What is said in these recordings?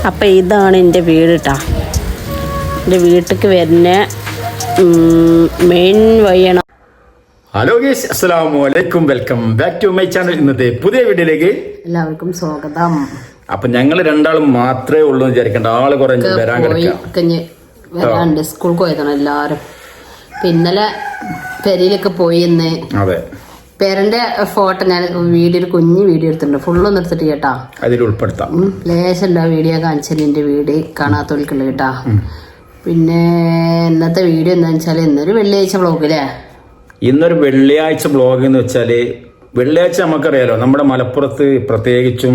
അപ്പം ഇതാണ് എൻ്റെ വീട് കേട്ടോ. എൻ്റെ വീട്ടിലേക്ക് വരുന്ന മെയിൻ വഴിയാണ്. ഹലോ ഗൈസ്, അസ്സലാമു അലൈക്കും. Welcome back to my channel. ഇന്നത്തെ പുതിയ വീഡിയോയിലേക്ക് എല്ലാവർക്കും സ്വാഗതം. അപ്പൊ ഞങ്ങൾ രണ്ടാളും മാത്രമേ ഉള്ളൂ വിചാരിക്കേണ്ട, ആള് കുറെ വരാൻ വരാണ്ട് സ്കൂൾക്ക് പോയതാണ് എല്ലാരും. ഇന്നലെ പെരയിലൊക്കെ പോയി. ഇന്ന് അതെ, പേരന്റെ ഫോട്ടോ ഞാൻ ഒരു കുഞ്ഞു വീഡിയോ എടുത്തിട്ടുണ്ട്. ഫുള്ളൊന്നും എടുത്തിട്ട് കേട്ടാ, അതിൽ ഉൾപ്പെടുത്താം. ലേശല്ല വീഡിയോ കാണിച്ചാൽ എന്റെ വീട് കാണാത്തോൽക്കുള്ള കേട്ടാ. പിന്നെ ഇന്നത്തെ വീഡിയോ എന്താണെന്ന് വെച്ചാൽ ഇന്നൊരു വെള്ളിയാഴ്ച വ്ളോഗില്ലേ. ഇന്നൊരു വെള്ളിയാഴ്ച വ്ളോഗ് എന്ന് വെച്ചാല്, വെള്ളിയാഴ്ച നമുക്കറിയാലോ നമ്മുടെ മലപ്പുറത്ത് പ്രത്യേകിച്ചും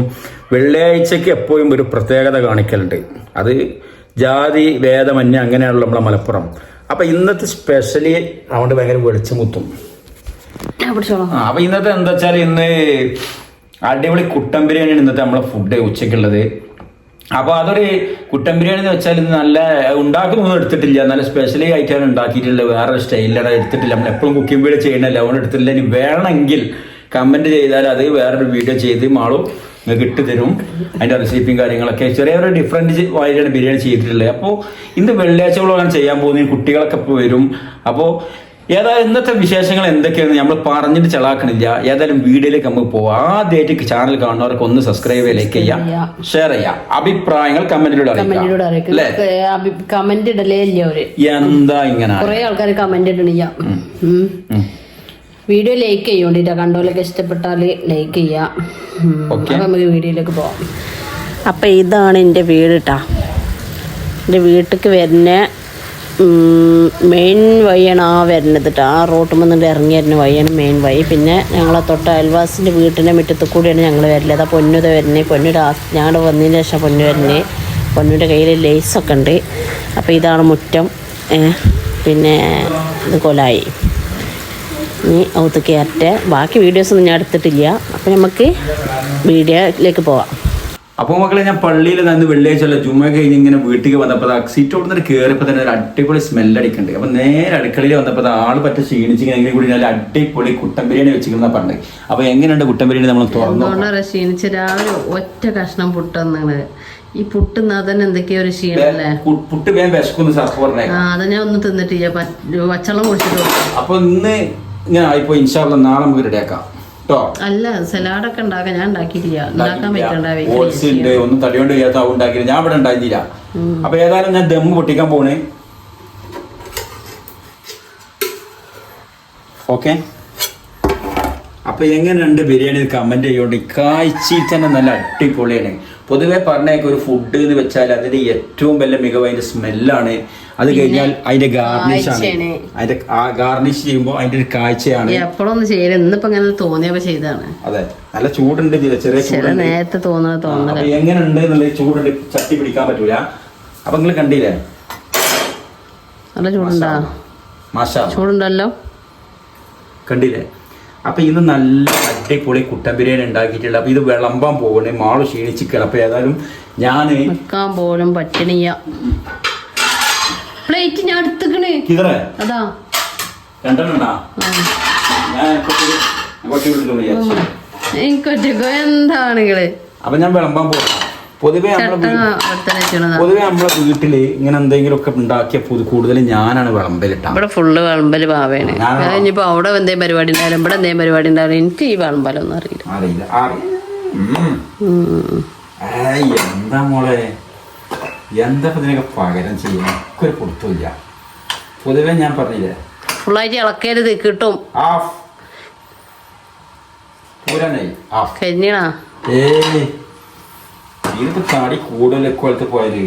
വെള്ളിയാഴ്ചക്ക് എപ്പോഴും ഒരു പ്രത്യേകത കാണിക്കലുണ്ട്. അത് ജാതി ഭേദമന്യേ അങ്ങനെയാണല്ലോ നമ്മളെ മലപ്പുറം. അപ്പൊ ഇന്നത്തെ സ്പെഷ്യലി അതുകൊണ്ട് ഭയങ്കര വെളിച്ചം കുത്തും. അപ്പൊ ഇന്നത്തെ എന്താ വെച്ചാൽ ഇന്ന് അടിപൊളി കുട്ടൻ ബിരിയാണിയാണ് ഇന്നത്തെ നമ്മളെ ഫുഡ് ഉച്ചക്കുള്ളത്. അപ്പൊ അതൊരു കുട്ടൻ ബിരിയാണി എന്ന് വെച്ചാൽ ഇന്ന് നല്ല ഉണ്ടാക്കുന്നൊന്നും എടുത്തിട്ടില്ല, നല്ല സ്പെഷ്യലി ആയിട്ടാണ് ഉണ്ടാക്കിയിട്ടുള്ളത്. വേറെ സ്റ്റൈലിലാണ് എടുത്തിട്ടില്ല. നമ്മൾ എപ്പോഴും കുക്കിംഗ് വീഡിയോ ചെയ്യണല്ലോ, അതുകൊണ്ട് എടുത്തിട്ടില്ല. ഇനി വേണമെങ്കിൽ കമന്റ് ചെയ്താൽ അത് വേറൊരു വീഡിയോ ചെയ്ത് മാളും നിങ്ങൾക്ക് ഇട്ട് തരും. അതിന്റെ റെസിപ്പിയും കാര്യങ്ങളൊക്കെ ചെറിയൊരു ഡിഫറെന്റ് ആയിട്ടാണ് ബിരിയാണി ചെയ്തിട്ടുള്ളത്. അപ്പോൾ ഇന്ന് വെള്ളിയാഴ്ചകളാണ് ചെയ്യാൻ പോകുന്നത്. കുട്ടികളൊക്കെ ഇപ്പോൾ വരും. അപ്പോൾ ഏതായാലും ഇന്നത്തെ വിശേഷങ്ങൾ എന്തൊക്കെയാണ് നമ്മൾ പറഞ്ഞിട്ട് ചെളാക്കണില്ല. ഏതായാലും വീഡിയോയിലേക്ക് നമുക്ക് പോവാം. ആദ്യമായിട്ട് ചാനൽ കാണുന്നവർക്ക് ഒന്ന് സബ്സ്ക്രൈബ് ചെയ്യുക, ലൈക്ക് ചെയ്യുക, ഷെയർ ചെയ്യുക, അഭിപ്രായങ്ങൾ കമന്റിലൂടെ കമന്റ് ഇടലേ ഇല്ല. എന്താ ഇങ്ങനെ കുറെ ആൾക്കാർ കമന്റ് ഇടണില്ല. വീഡിയോ ലൈക്ക് ചെയ്യോണ്ടിട്ടാ, കണ്ടോലൊക്കെ ഇഷ്ടപ്പെട്ടാല് ലൈക്ക് ചെയ്യാം. നമുക്ക് വീഡിയോയിലേക്ക് പോവാം. അപ്പൊ ഇതാണ് എൻ്റെ വീട് കേട്ടാ. എൻ്റെ വീട്ടിലേക്ക് വരുന്ന മെയിൻ വഴിയാണ് വരുന്നത് കേട്ടോ. ആ റോട്ട് വന്നിട്ട് ഇറങ്ങി വരുന്ന വഴിയാണ് മെയിൻ വഴി. പിന്നെ ഞങ്ങളെ തൊട്ട് അയൽവാസിൻ്റെ വീട്ടിൻ്റെ മുറ്റത്ത് കൂടിയാണ് ഞങ്ങൾ വരല്. പൊന്നുത വരുന്നത്. പൊന്നൂടെ ഞങ്ങളുടെ വന്നതിന് ശേഷം പൊന്നു വരുന്നത്. പൊന്നൂൻ്റെ കയ്യിൽ ലേസൊക്കെ ഉണ്ട്. അപ്പോൾ ഇതാണ് മുറ്റം. പിന്നെ ഇത് കൊലായി. ഇനി ഔത്ത് കയറട്ടെ. ബാക്കി വീഡിയോസൊന്നും ഞാൻ എടുത്തിട്ടില്ല. അപ്പം നമുക്ക് വീഡിയോയിലേക്ക് പോവാം. അപ്പോൾ മക്കളെ, ഞാൻ പള്ളിയിൽ നിന്ന് വെള്ളിയാഴ്ച ജുമ്മ കഴിഞ്ഞ് ഇങ്ങനെ വീട്ടിൽ വന്നപ്പോൾ സീറ്റ് ഓടുന്നിട്ട് കയറിയപ്പോൾ തന്നെ ഒരു അടിപൊളി സ്മെല്ലടിക്കുന്നുണ്ട്. അപ്പോൾ നേരെ അടുക്കളയിൽ വന്നപ്പോൾ ആള് പറ്റ ക്ഷീണിച്ചിങ്ങനെ കൂടി നല്ല അടിപൊളി കുട്ടൻ ബിരിയാണി വെച്ചിരുന്ന പറഞ്ഞത്. അപ്പോൾ എങ്ങനെയുണ്ട് കുട്ടൻ ബിരിയാണി? നമ്മൾ തുറന്നു ക്ഷീണിച്ച് രാവിലെ ഒറ്റ കഷ്ണം പുട്ടെന്നാണ്. ഈ പുട്ടുന്ന തന്നെ എന്തൊക്കെയോ ഒരു ക്ഷീണല്ലേ. പുട്ട് വേഗം വിശക്കുന്നു സാർ പറഞ്ഞേ. അത് ഞാൻ ഒന്നും തിന്നിട്ടില്ല, പച്ചവെള്ളം കുടിച്ചിട്ട്. അപ്പൊ ഇന്ന് ഇങ്ങനെ ആയിപ്പോ ഇൻഷാ അല്ലാഹ് നാളെ നമുക്ക് റെഡിയാക്കാം. അല്ല, സലാഡൊക്കെ ഉണ്ടാക്കാൻ ഞാൻ ഉണ്ടാക്കിയിട്ടില്ല. ഉണ്ടാക്കാൻ പറ്റുന്നുണ്ട്. ഒന്നും തടിയോണ്ട് ചെയ്യാത്ത ഉണ്ടാക്കിയില്ല. ഞാൻ ഇവിടെ ഉണ്ടാക്കിയില്ല. അപ്പൊ ഏതായാലും ഞാൻ ദമ്മ് പൊട്ടിക്കാൻ പോണേ. ഓക്കെ, അപ്പൊ എങ്ങനെയുണ്ട് ബിരിയാണി കമന്റ് ചെയ്യോണ്ട്. കാഴ്ചയിൽ തന്നെ നല്ല അടിപൊളിയാണ്. പൊതുവെ പറഞ്ഞേക്ക് ഒരു ഫുഡ് എന്ന് വെച്ചാൽ അതിന്റെ ഏറ്റവും വലിയ മികവ് അതിന്റെ സ്മെല്ലാണ്. അത് കഴിഞ്ഞാൽ അതിന്റെ ഗാർണിഷാണ്. അതിന്റെ ഗാർണിഷ് ചെയ്യുമ്പോൾ അതിന്റെ ഒരു കാഴ്ചയാണ്. എപ്പോഴൊന്നും ചെയ്യല, ഇന്നിപ്പോ ഇങ്ങനെ തോന്നിയപ്പോ ചെയ്താണ്. അതെ, നല്ല ചൂടുണ്ട്. ചെറിയ നേരത്തെ തോന്നുന്നത് എങ്ങനെയുണ്ട് എന്നുള്ളത് ചൂടുണ്ട്. ചട്ടി പിടിക്കാൻ പറ്റൂല. അപ്പൊ നിങ്ങൾ കണ്ടില്ലേ, നല്ല ചൂടുണ്ടാ? മാഷാ, ചൂടുണ്ടല്ലോ. കണ്ടില്ലേ? അപ്പൊ ഇന്ന് നല്ല അടിപൊളി കുട്ടൻ ബിരിയാണി ഉണ്ടാക്കിയിട്ടുണ്ട്. അപ്പൊ ഇത് വിളമ്പാൻ പോകണേ. മാള് ക്ഷീണിച്ചിക്കണം. അപ്പൊ ഏതായാലും ഞാന് വെക്കാൻ പോലും പറ്റണില്ല. പ്ലേറ്റ് ഞാൻ എടുത്തുക്കണേ. അതാ രണ്ടെണ്ണ എനിക്കൊറ്റക്കോ എന്താണെങ്കില്. അപ്പൊ ഞാൻ വിളമ്പാൻ പോകണം. പൊതുവെ നമ്മളെ വീട്ടില് ഇങ്ങനെ എന്തെങ്കിലും ഒക്കെ ഉണ്ടാക്കിയ കൂടുതൽ ഞാനാണ് വിളമ്പലിട്ട. ഇവിടെ ഫുള്ള് വിളമ്പല് ഭാവേണ്. ഇനിയിപ്പോ അവിടെ എന്തെങ്കിലും പരിപാടി ഉണ്ടായാലും ഇവിടെ എന്തെങ്കിലും പരിപാടി ഉണ്ടായാലും എനിക്ക് ഈ വിളമ്പലൊന്നും അറിയില്ല. എന്താ മോളെ, എന്താ ഇതിനൊക്കെ പകരം ചെയ്യാൻ ഒരു കൊടുത്തില്ല. പൊതുവെ ഞാൻ പറഞ്ഞില്ലേ, ഫുള്ളായിട്ട് ഇളക്കരുത്, കിട്ടും. കരിഞ്ഞാ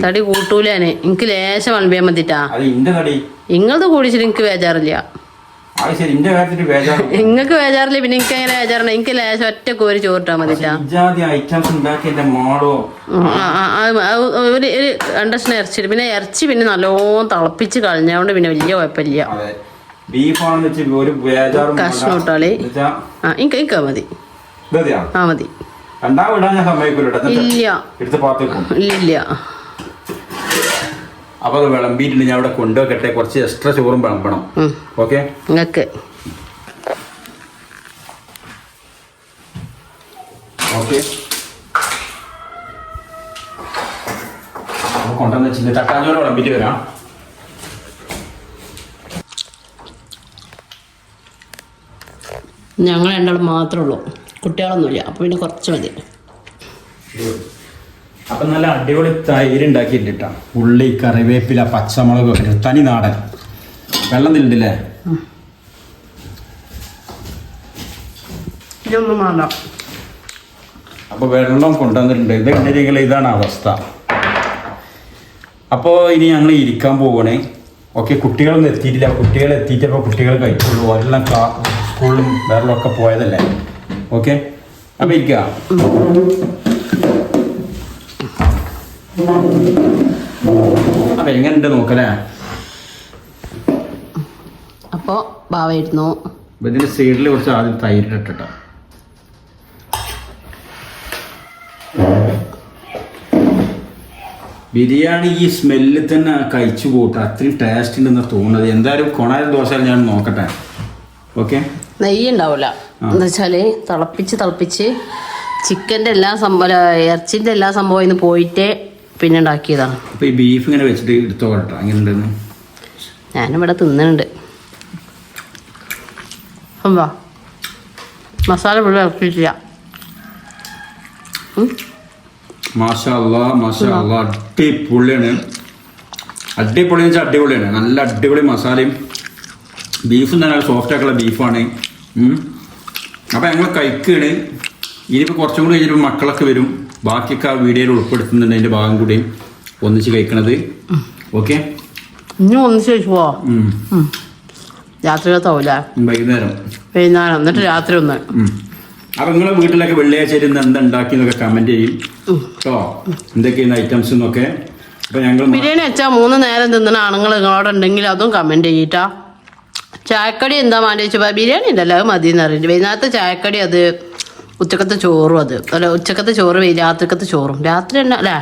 തടി കൂട്ടൂലാന്. എനിക്ക് ലേശം വിളമ്പിയാ മതിട്ടാ. ഇങ്ങളത് കൂടിച്ചിട്ട് എനിക്ക് ബേജാറില്ല. നിങ്ങക്ക് ബേജാറില്ല, പിന്നെ എനിക്ക് എങ്ങനെ ബേജാറുണ്ട്? എനിക്ക് ലേശം ഒറ്റ കോരി ചോറിട്ടാ മതിട്ടാ. ഒരു രണ്ടക്ഷണം ഇറച്ചിട്ട് പിന്നെ ഇറച്ചി പിന്നെ നല്ലോണം തിളപ്പിച്ച് കളഞ്ഞോണ്ട് പിന്നെ വലിയ കുഴപ്പമില്ല. കഷ്ണം ഇട്ടാളി. എനിക്ക് മതി. മതി. ഇല്ല. അപ്പൊ അത് വിളമ്പിയിട്ടുണ്ട്. ഞാൻ അവിടെ കൊണ്ടുവെക്കട്ടെ. കുറച്ച് എക്സ്ട്രാ ചോറും വിളമ്പണം. Okay, okay. അപ്പോൾ കൊണ്ടുവന്ന് വെച്ചിട്ട് തക്കാഞ്ഞോട് വിളമ്പിട്ട് വരാം. ഞങ്ങൾ രണ്ടാളും മാത്രമേ ഉള്ളൂ, കുട്ടികളൊന്നുമില്ല. അപ്പോൾ പിന്നെ കുറച്ച് മതി. അപ്പം നല്ല അടിപൊളി തൈര് ഉണ്ടാക്കിയിട്ടാ. ഉള്ളി, കറിവേപ്പില, പച്ചമുളക് ഒക്കെ തനി നാടൻ. വെള്ളം തിന്നിട്ടില്ലേ? ഇതൊന്നും വേണ്ട. അപ്പോൾ വെള്ളം കൊണ്ടുവന്നിട്ടുണ്ട്. ഇത് കണ്ടില്ലെങ്കിൽ ഇതാണ് അവസ്ഥ. അപ്പോൾ ഇനി ഞങ്ങൾ ഇരിക്കാൻ പോവുകയാണേ. ഓക്കെ, കുട്ടികളൊന്നും എത്തിയിട്ടില്ല. കുട്ടികൾ എത്തിയിട്ടപ്പോൾ കുട്ടികൾ കഴിച്ചുള്ളൂ. എല്ലാം സ്കൂളിലും വേറെയൊക്കെ പോയതല്ലേ. ഓക്കെ, അപ്പോൾ ഇരിക്കുക. അപ്പം എങ്ങനെയുണ്ട് നോക്കല്ലേ. അപ്പോൾ ബാവായിരുന്നു. ഇതിൻ്റെ സൈഡിൽ കുറച്ച് ആദ്യം തൈരിട്ടിട്ടോ. ബിരിയാണി ഈ സ്മെല്ലിൽ തന്നെ കഴിച്ചു പോട്ടെ. അത്രയും ടേസ്റ്റ് ഉണ്ടെന്ന് തോന്നുന്നത്. എന്തായാലും കൊണായ ദോശ ഞാൻ നോക്കട്ടെ. ഓക്കെ, നെയ്യ് ഉണ്ടാവില്ല എന്താ വെച്ചാൽ തിളപ്പിച്ച് ചിക്കൻ്റെ എല്ലാ സംഭവം, ഇറച്ചിൻ്റെ എല്ലാ സംഭവം ഇന്ന് പോയിട്ട് പിന്നെ ഉണ്ടാക്കിയതാണ്. അപ്പോൾ ഈ ബീഫ് ഇങ്ങനെ വെച്ചിട്ട് എടുത്തോ കേട്ടോ. അങ്ങനെ ഉണ്ടെന്ന് ഞാനിവിടെ തിന്നുന്നുണ്ട്. എന്താ മസാല ഇവിടെ ഇറക്കിയിട്ടില്ല. മാഷാ അല്ലാ അടിപൊളിയാണ്. അടിപൊളി വെച്ചാൽ അടിപൊളിയാണ്. നല്ല അടിപൊളി മസാലയും ബീഫും തന്നെ സോഫ്റ്റ് ആക്കുള്ള ബീഫാണ്. അപ്പം ഞങ്ങൾ കഴിക്കുകയാണ്. ഇനിയിപ്പോൾ കുറച്ചും കൂടി കഴിഞ്ഞിട്ട് മക്കളൊക്കെ വരും. ബാക്കിയൊക്കെ ആ വീഡിയോയിൽ ഉൾപ്പെടുത്തുന്നുണ്ട്. അതിൻ്റെ ഭാഗം കൂടി ഒന്നിച്ച് കഴിക്കണത്. ഓക്കെ, ഇനി ഒന്നിച്ച് കഴിച്ചു പോവാ. രാത്രിയിലത്താവൂല, വൈകുന്നേരം എന്നിട്ട് രാത്രി ഒന്ന്. അപ്പം നിങ്ങളെ വീട്ടിലൊക്കെ വെള്ളിയാഴ്ച ഇരുന്ന് എന്താ ഉണ്ടാക്കി എന്നൊക്കെ കമൻറ്റ് ചെയ്യും കേട്ടോ. എന്തൊക്കെയാണ് ഐറ്റംസ് എന്നൊക്കെ. അപ്പം ഞങ്ങൾ ബിരിയാണി വെച്ചാൽ 3 നേരം തിന്നുന്ന ആണുങ്ങൾ നിങ്ങളോട് ഉണ്ടെങ്കിൽ അതും കമൻറ്റ് ചെയ്യിട്ടാ. ചായക്കടി എന്താ വേണ്ടി വെച്ചാൽ ബിരിയാണി ഉണ്ടല്ലോ, അത് മതി എന്ന് അറിയില്ല. വൈകുന്നേരത്തെ ചായക്കടി അത്, ഉച്ചക്കത്തെ ചോറും അത്. അല്ല, ഉച്ചക്കത്തെ ചോറ് രാത്രിക്കത്തെ ചോറും. രാത്രി തന്നെ അല്ലേ.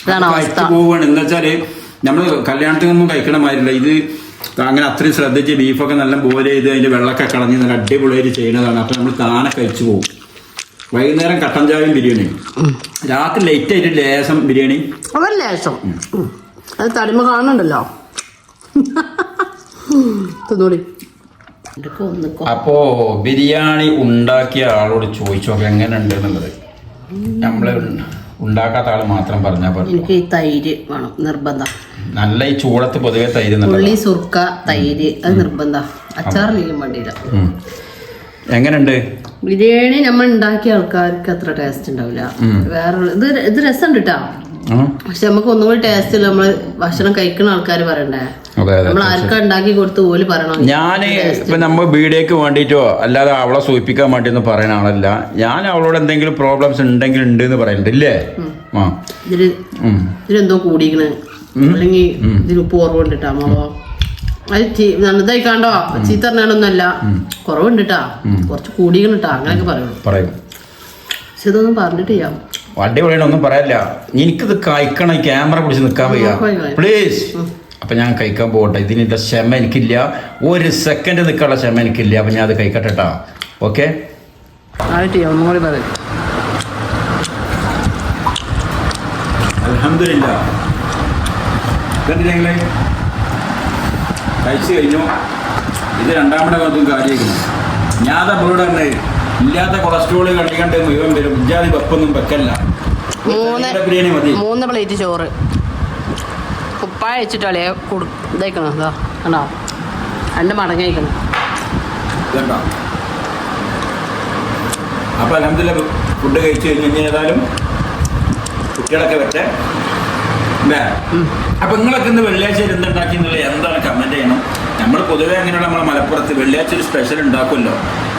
ഇതാണ് അവസ്ഥ. പോവുകയാണ്. എന്താ വെച്ചാല് നമ്മള് കല്യാണത്തിനൊന്നും കഴിക്കണ മാതിരില്ല. ഇത് അങ്ങനെ അത്രയും ശ്രദ്ധിച്ച് ബീഫൊക്കെ നല്ല ബോയിൽ ചെയ്ത് അതിന്റെ വെള്ളമൊക്കെ കളഞ്ഞ് നല്ല അടിപൊളിയായിട്ട് ചെയ്യുന്നതാണ്. അപ്പൊ നമ്മൾ താനെ കഴിച്ചു പോകും. വൈകുന്നേരം കട്ടൻ ചായയും ബിരിയാണിയും, രാത്രി ലേറ്റ് ആയിട്ട് ലേശം ബിരിയാണി. അതല്ല ലേശം, അത് തടിമ കാണുന്നുണ്ടല്ലോ. തിന്നൂടി. അപ്പോ ബിരിയാണി ഉണ്ടാക്കിയ ആളോട് ചോദിച്ചു നോക്കാം എങ്ങനെ ഉണ്ട് എന്നുള്ളത്. നമ്മള് ഉണ്ടാക്കാത്ത ആള് മാത്രം പറഞ്ഞാൽ പറ്റും. എനിക്ക് ഈ തൈര് വേണം, നിർബന്ധം. നല്ല ഈ ചൂടത്ത് പൊതുവെ തൈര്, ഉള്ളി, സുർക്ക, തൈര്, അത് നിർബന്ധം. അച്ചാറിലെങ്കിലും വേണ്ടിയില്ല. എങ്ങനെയുണ്ട് ബിരിയാണി? നമ്മൾ ഉണ്ടാക്കിയ ആൾക്കാർക്ക് അത്ര ടേസ്റ്റ് ഉണ്ടാവില്ല. വേറെ ഇത് രസമുണ്ട് കേട്ടോ. പക്ഷെ നമുക്ക് ഒന്നും കൂടി ടേസ്റ്റ് ഇല്ല. നമ്മള് ഭക്ഷണം കഴിക്കുന്ന ആൾക്കാർ പറയണ്ടേ. നമ്മൾ ആർക്കാ ഉണ്ടാക്കി കൊടുത്ത് പോലും പറയണം. ഞാന് ഇപ്പൊ നമ്മ വീഡിയോക്ക് വേണ്ടിട്ടോ അല്ലാതെ അവളെ സൂചിപ്പിക്കാൻ വേണ്ടിയൊന്നും പറയുന്ന ആളല്ല. ഞാൻ അവളോട് എന്തെങ്കിലും പ്രോബ്ലംസ് ഉണ്ടെങ്കിൽ ഉണ്ട് എന്ന് പറയുന്നുണ്ട് ഇല്ലേ. ഇതിലെന്തോ കൂടിക്കണ്, അല്ലെങ്കിൽ ഇതിന് ഉപ്പ് കുറവുണ്ടിട്ടാ മാവോ. അത് നല്ലതായി കണ്ടോ, ചീത്ത പറഞ്ഞാലൊന്നുമല്ല, കുറവുണ്ടിട്ടാ, കുറച്ച് കൂടിക്കണിട്ടാ, അങ്ങനെയൊക്കെ പറയും. പക്ഷെ ഇതൊന്നും പറഞ്ഞിട്ട് ചെയ്യാം. അടിപൊളിയാണ്, ഒന്നും പറയാനില്ല. എനിക്കിത് കഴിക്കണം. ഈ ക്യാമറ പിടിച്ച് നിൽക്കാൻ വയ്യ പ്ലീസ്. അപ്പൊ ഞാൻ കഴിക്കാൻ പോകട്ടെ. ഇതിനുള്ള ക്ഷമ എനിക്കില്ല. 1 സെക്കൻഡ് നിൽക്കാനുള്ള ക്ഷമ എനിക്കില്ല. അപ്പൊ ഞാൻ അത് കഴിക്കട്ടെ. ഓക്കെ, ഒന്നുകൂടി പറയും. അൽഹംദുലില്ലാ. കണ്ടില്ലേ, കഴിച്ചു കഴിഞ്ഞു. ഇത് 2ാമത്തെ കൊണ്ടും കാര്യമായിരുന്നു. ഞാൻ അവളോട് തന്നെ ഇല്ലാത്ത കൊളസ്ട്രോള് കണ്ടിക്കണ്ട് മുഴുവൻ വരും. ഇജാതി വെപ്പൊന്നും വെക്കല്ല. 3 മതി. 3 പ്ലേറ്റ് ചോറ് കുപ്പായ വെച്ചിട്ടല്ലേ ഇതായിക്കണം. ഇതാ കണ്ടോ, 2 മടങ്ങി കഴിക്കണം. അപ്പൊ അൽഹംദുലില്ലാ ഫുഡ് കഴിച്ചു കഴിഞ്ഞ് ഏതായാലും കുട്ടികളൊക്കെ വെച്ചേ. അപ്പൊ നിങ്ങളൊക്കെ ഇന്ന് വെള്ളിയാഴ്ച എന്തുണ്ടാക്കി എന്നുള്ളത് എന്താണ് കമന്റ് ചെയ്യണം. നമ്മൾ പൊതുവെ അങ്ങനെയുള്ള നമ്മളെ മലപ്പുറത്ത് വെള്ളിയാഴ്ച ഒരു സ്പെഷ്യൽ ഉണ്ടാക്കുമല്ലോ.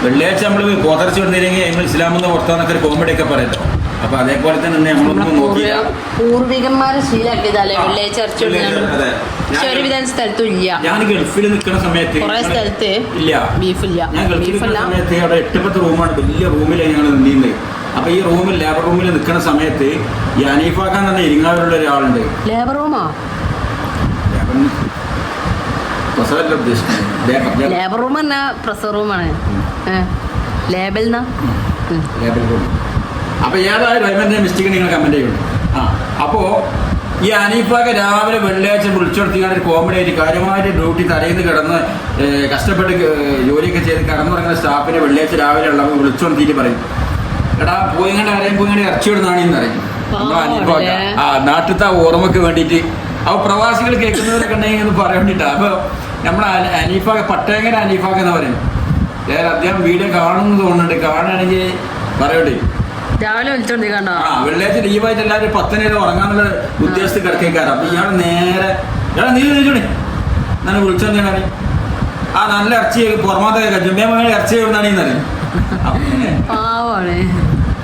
വെള്ളിയാഴ്ച നമ്മൾ പോതർച്ച വിടുന്നില്ലെങ്കിൽ നമ്മൾ ഇസ്ലാമെന്ന് പുറത്താന്നൊക്കെ ഒരു കോമഡി ഒക്കെ പറയല്ലോ. അപ്പൊ അതേപോലെ തന്നെ നമ്മളൊന്നും നോക്കിയില്ല. പൂർവികന്മാരെ ശീലാക്കിയതല്ലേ വെള്ളിയാഴ്ച ഇറച്ചി. ഒരുവിധ സ്ഥലത്തും ഇല്ല. ഞാൻ ഗൾഫിൽ നിൽക്കുന്ന സമയത്ത് കുറെ സ്ഥലത്ത് ഇല്ല, ബീഫില്ല. ഞാൻ ഗൾഫിൽ നിൽക്കുന്ന സമയത്ത് അവിടെ 8-10 റൂമാണ്. വലിയ റൂമിലാണ് ഞങ്ങൾ നിന്നിരുന്നത്. അപ്പൊ ഈ റൂമിൽ ലേബർ റൂമിൽ നിൽക്കുന്ന സമയത്ത് ഈ അനീഫാക്കാൻ തന്നെ ഇരിങ്ങാവിലുള്ള ഒരാളുണ്ട്. ലേബർ റൂമാ? ലേബർ റൂം തന്നെ പ്രസവ റൂമാണ്. Label room. അപ്പൊ ഏതായാലും മിസ്റ്റേക്ക് നിങ്ങൾ കമന്റ് ചെയ്യുന്നു. അപ്പോ ഈ അനീഫൊക്കെ രാവിലെ വെള്ളിയാഴ്ച വിളിച്ചുകൊടുത്തിക്കാൻ ഒരു കോമഡി ആയിട്ട് കാര്യമായിട്ട് ഡ്യൂട്ടി തലേന്ന് കിടന്ന് കഷ്ടപ്പെട്ട് ജോലിയൊക്കെ ചെയ്ത് കിടന്നുറങ്ങുന്ന സ്റ്റാഫിനെ വെള്ളിയാഴ്ച രാവിലെ ഉള്ളവർ വിളിച്ചുകൊടുത്തിട്ട് പറയും, എടാ പോയിങ്ങണ്ട് ആരെയും പോയിങ്ങണ്ട് ഇറച്ചി വിടുന്നാണെന്ന് പറയും. നമ്മുടെ അനീഫൊക്കെ നാട്ടിലത്തെ ഓർമ്മക്ക് വേണ്ടിയിട്ട് പ്രവാസികൾ കേൾക്കുന്നവരൊക്കെ ഉണ്ടെങ്കിൽ ഒന്ന് പറയാൻ വേണ്ടിയിട്ടാണ്. അപ്പൊ നമ്മുടെ അനീഫൊക്കെ പട്ടയങ്കര അനീഫൊക്കെ എന്ന് പറയും. അദ്ദേഹം വീഡിയോ കാണുമെന്ന് തോന്നുന്നുണ്ട്. കാണുകയാണെങ്കിൽ പറയണ്ടേ രാവിലെ വിളിച്ചോണ്ടിരിക്കണ്ടോ? വെള്ളിയാഴ്ച ലീവായിട്ട് എല്ലാവരും 10 ഉറങ്ങാന്നുള്ള ഉദ്ദേശത്തിൽ കിടക്കേക്കാറ്. അപ്പൊ ഇയാൾ നേരെ നീ ചോദിച്ചോണേ ഞാൻ വിളിച്ചോണ്ടാണ് ആ നല്ല ഇറച്ചി പുറമാത്ത ജുമ്മ ഇറച്ചി എവിടുന്നാണെന്ന് അറിയും.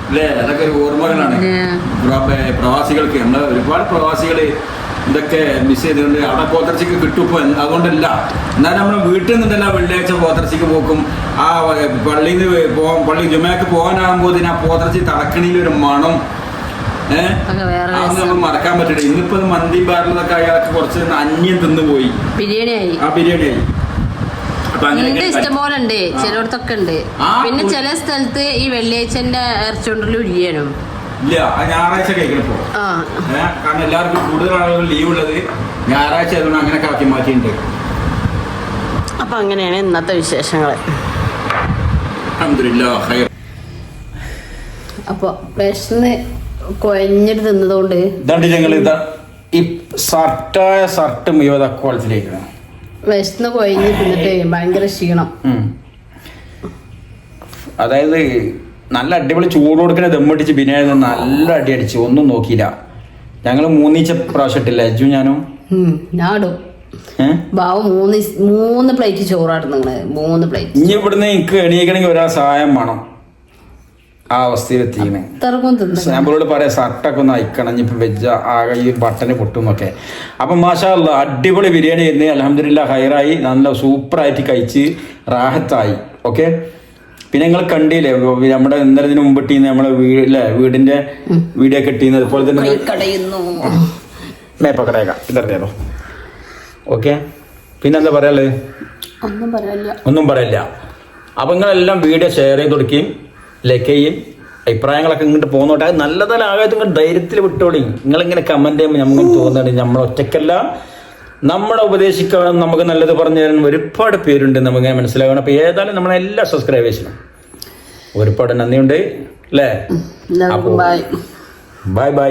അല്ലേ? അതൊക്കെ ഒരു ഓർമ്മകളാണ് പ്രവാസികൾക്ക്. നമ്മള് ഒരുപാട് പ്രവാസികള് ഇതൊക്കെ മിസ് ചെയ്തുകൊണ്ട് അവിടെ പോത്തർച്ചയ്ക്ക് കിട്ടുമ്പോൾ അതുകൊണ്ടല്ല. എന്നാലും നമ്മുടെ വീട്ടിൽ നിന്നല്ല വെള്ളിയാഴ്ച പോത്തർച്ചയ്ക്ക് പോക്കും. ആ പള്ളിയിൽ നിന്ന് പള്ളി ജുമയ്ക്ക് പോകാനാകുമ്പോൾ ആ പോത്തർച്ചി തളക്കണിയിൽ ഒരു മണം അതൊന്നും നമുക്ക് മറക്കാൻ പറ്റില്ല. ഇന്നിപ്പോ മന്തി ബാറിലൊക്കെ അയാൾക്ക് കുറച്ച് അന്യം തിന്നുപോയി. ബിരിയാണി ആയി. ഇഷ്ടംപോലെ ഉണ്ട്, ചിലയിടത്തൊക്കെ ഉണ്ട്. പിന്നെ ചില സ്ഥലത്ത് ഈ വെള്ളിയാഴ്ചന്റെ ഇറച്ചി കൊണ്ടുള്ള ഉരിയാനും ഇല്ല. ഞായറാഴ്ച കഴിക്കണപ്പോ കാരണം എല്ലാവർക്കും കൂടുതൽ ആളുകൾ ലീവ് ഉള്ളത് ഞായറാഴ്ച ആയതുകൊണ്ട് അങ്ങനെയൊക്കെ ആക്കി മാറ്റിയിട്ടുണ്ട്. അപ്പൊ അങ്ങനെയാണ് ഇന്നത്തെ വിശേഷങ്ങള്. അപ്പൊ വിശന്ന് കൊഴഞ്ഞിട്ട് തിന്നതുകൊണ്ട് ഈ ഷർട്ട് മുഴുവൻ കോളത്തിലേക്ക് വിശന്ന് കൊഴഞ്ഞ് തിന്നിട്ട് ഭയങ്കര ക്ഷീണം. അതായത് നല്ല അടിപൊളി ചൂട് കൊടുക്കുന്ന ദമ്മടിച്ച് ബിരിയാണി നല്ല അടി അടിച്ച് ഒന്നും നോക്കിയില്ല. ഞങ്ങള് 3 പ്രാവശ്യം ഇട്ടില്ല അജ്ജു ഞാനും. ഞാടും ബാബു 3 പ്ലേറ്റ് ചോറായിരുന്നു. 3 പ്ലേറ്റ്. ഇനി ഇവിടുന്ന് എനിക്ക് എണീക്കണമെങ്കിൽ ഒരാൾ സഹായം വേണം. ആ അവസ്ഥയിലെത്തിക്കണേ. സാമ്പിളോട് പറയാം ഷർട്ടൊക്കെ ഒന്ന് അയക്കണം. ഇനിയിപ്പോൾ വെജ് ആകെ ഈ ബട്ടന് പൊട്ടുന്നൊക്കെ. അപ്പം മാഷാ അല്ലാ അടിപൊളി ബിരിയാണി ആയിരുന്നു. അൽഹംദുലില്ലാ ഹൈറായി, നല്ല സൂപ്പറായിട്ട് കഴിച്ച് റാഹത്തായി. ഓക്കെ. പിന്നെ നിങ്ങൾ കണ്ടില്ലേ നമ്മുടെ ഇന്നലതിന് മുമ്പിട്ടീന്ന് നമ്മളെ വീടിന്റെ വീഡിയോ ഒക്കെ ഇട്ടീന്ന് അതുപോലെ തന്നെ മേപ്പക്കടയേക്കാം ഇതറിയാലോ. ഓക്കെ. പിന്നെന്താ പറയാനുള്ളത്? ഒന്നും പറയില്ല. അപ്പൊ നിങ്ങളെല്ലാം വീഡിയോ ഷെയർ ചെയ്ത് കൊടുക്കുകയും ലൈക്ക് ചെയ്യും. അഭിപ്രായങ്ങളൊക്കെ ഇങ്ങോട്ട് പോകുന്നോട്ടെ. അത് നല്ലതല്ല ആകാത്ത നിങ്ങൾ ധൈര്യത്തിൽ വിട്ടോളി. നിങ്ങളിങ്ങനെ കമന്റ് ചെയ്യുമ്പോൾ നമുക്ക് തോന്നുന്നുണ്ട് നമ്മൾ ഒറ്റയ്ക്കല്ല, നമ്മളെ ഉപദേശിക്കണം, നമുക്ക് നല്ലത് പറഞ്ഞു തരാൻ ഒരുപാട് പേരുണ്ട്, നമുക്ക് മനസ്സിലാകണം. അപ്പൊ ഏതായാലും നമ്മളെല്ലാ സബ്സ്ക്രൈബേഴ്സിനും ഒരുപാട് നന്ദിയുണ്ട് അല്ലേ. Bye bye.